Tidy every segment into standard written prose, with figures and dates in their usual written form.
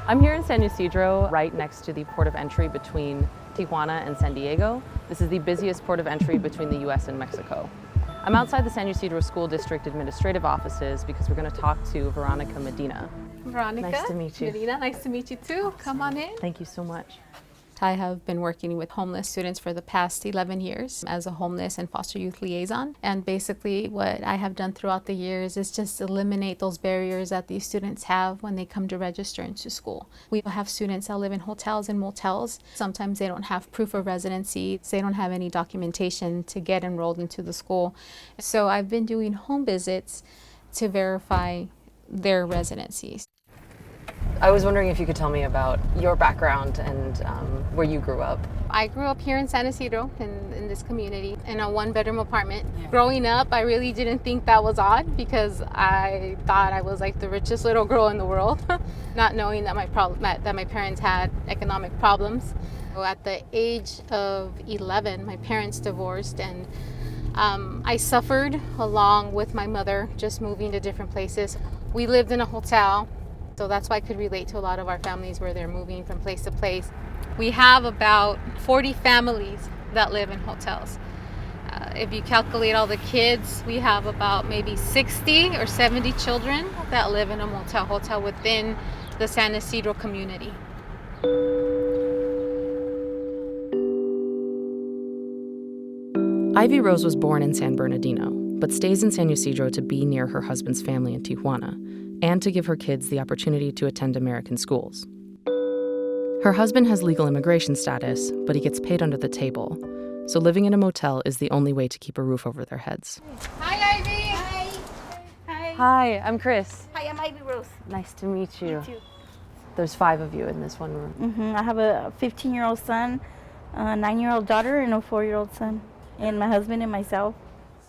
I'm here in San Ysidro, right next to the port of entry between Tijuana and San Diego. This is the busiest port of entry between the US and Mexico. I'm outside the San Ysidro School District administrative offices because we're going to talk to Veronica Medina. Veronica. Nice to meet you. Medina, nice to meet you too. Come on in. Thank you so much. I have been working with homeless students for the past 11 years as a homeless and foster youth liaison. And basically what I have done throughout the years is just eliminate those barriers that these students have when they come to register into school. We have students that live in hotels and motels. Sometimes they don't have proof of residency. They don't have any documentation to get enrolled into the school. So I've been doing home visits to verify their residencies. I was wondering if you could tell me about your background and where you grew up. I grew up here in San Ysidro, in this community, in a one-bedroom apartment. Yeah. Growing up, I really didn't think that was odd because I thought I was like the richest little girl in the world, not knowing that my parents had economic problems. So at the age of 11, my parents divorced, and I suffered along with my mother, just moving to different places. We lived in a hotel. So that's why I could relate to a lot of our families where they're moving from place to place. We have about 40 families that live in hotels. If you calculate all the kids, we have about maybe 60 or 70 children that live in a hotel within the San Ysidro community. Ivy Rose was born in San Bernardino, but stays in San Ysidro to be near her husband's family in Tijuana, and to give her kids the opportunity to attend American schools. Her husband has legal immigration status, but he gets paid under the table, so living in a motel is the only way to keep a roof over their heads. Hi, Ivy! Hi! Hi! Hi, I'm Chris. Hi, I'm Ivy Rose. Nice to meet you. You too. There's 5 of you in this one room. I have a 15-year-old son, a 9-year-old daughter, and a 4-year-old son, and my husband and myself.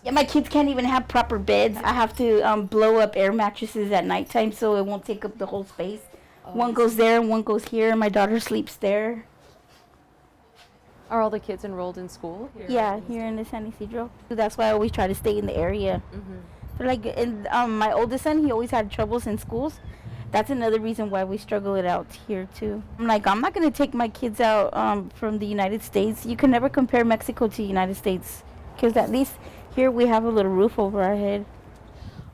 Yeah, my kids can't even have proper beds. I have to blow up air mattresses at nighttime so it won't take up the whole space. One goes there and one goes here, and my daughter sleeps there. Are all the kids enrolled in school? Yeah, here in the San Ysidro. That's why I always try to stay in the area. But like, and my oldest son, he always had troubles in schools. That's another reason why we struggle it out here too. I'm not going to take my kids out from the United States. You can never compare Mexico to the United States, because at least here we have a little roof over our head.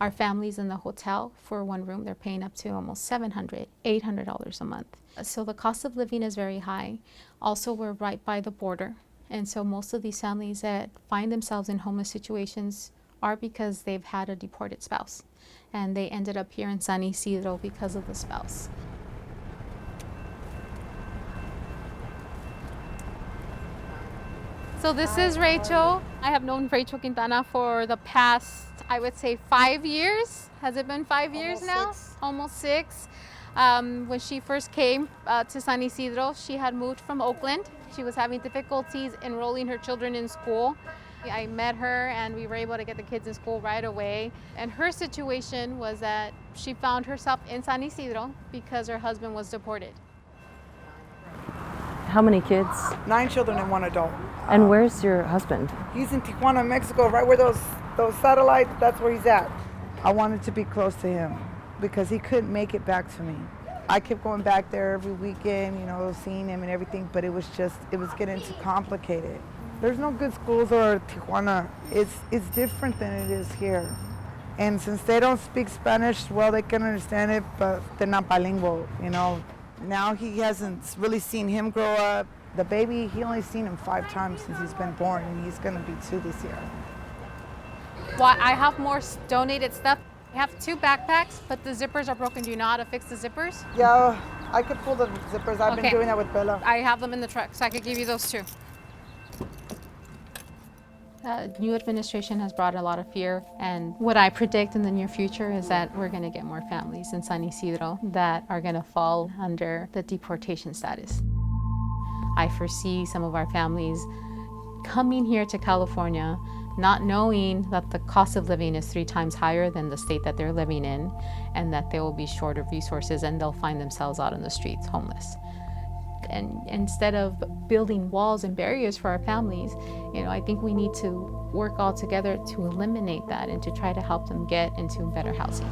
Our families in the hotel for one room, they're paying up to almost $700, $800 a month. So the cost of living is very high. Also, we're right by the border. And so most of these families that find themselves in homeless situations are because they've had a deported spouse. And they ended up here in San Ysidro because of the spouse. So this is Rachel. I have known Rachel Quintana for the past, I would say, 5 years. Has it been 5 years now? 6. Almost 6. When she first came to San Ysidro, she had moved from Oakland. She was having difficulties enrolling her children in school. I met her and we were able to get the kids in school right away. And her situation was that she found herself in San Ysidro because her husband was deported. How many kids? 9 children and 1 adult. And where's your husband? He's in Tijuana, Mexico, right where those satellites, that's where he's at. I wanted to be close to him because he couldn't make it back to me. I kept going back there every weekend, seeing him and everything, but it was getting too complicated. There's no good schools or Tijuana. It's different than it is here. And since they don't speak Spanish, well, they can understand it, but they're not bilingual, Now he hasn't really seen him grow up. The baby, he only seen him 5 times since he's been born, and he's gonna be 2 this year. Well, I have more donated stuff. I have 2 backpacks, but the zippers are broken. Do you know how to fix the zippers? Yeah, I could pull the zippers. I've been doing that with Bella. I have them in the truck, so I could give you those 2. New administration has brought a lot of fear, and what I predict in the near future is that we're going to get more families in San Ysidro that are going to fall under the deportation status. I foresee some of our families coming here to California not knowing that the cost of living is 3 times higher than the state that they're living in, and that they will be short of resources and they'll find themselves out on the streets homeless. And instead of building walls and barriers for our families, I think we need to work all together to eliminate that and to try to help them get into better housing.